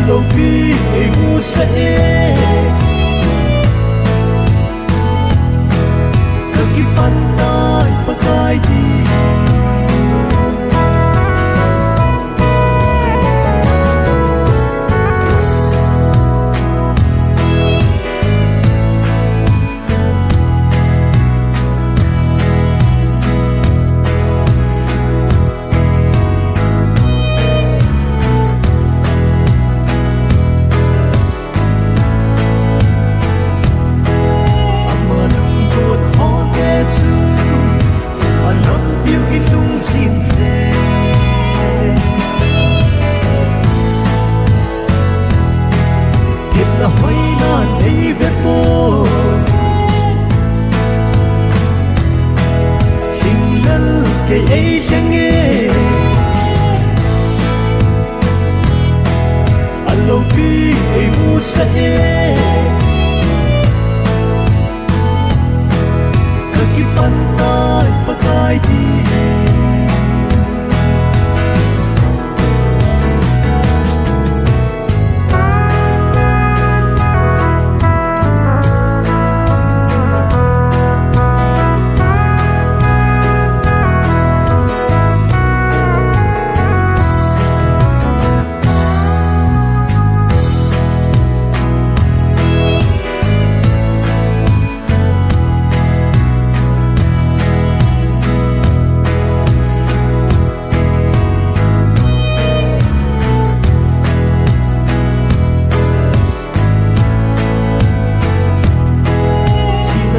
lâu khi ngày ngu sẽ pandai pakai di hoi na nei ve po hingal ke ei lenge allo ki ei mu sa e ka ki pantai pakai di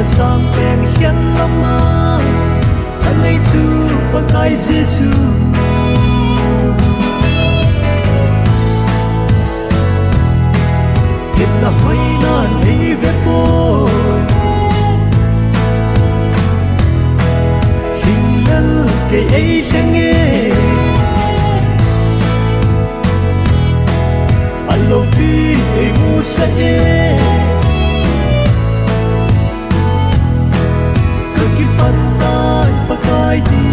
sang em hiền lắm mà anh ấy chú và cái Giêsu thiệt là hoi na nei ve po hingal ke ei lenge allo ki ei mu sa e pandai pakai di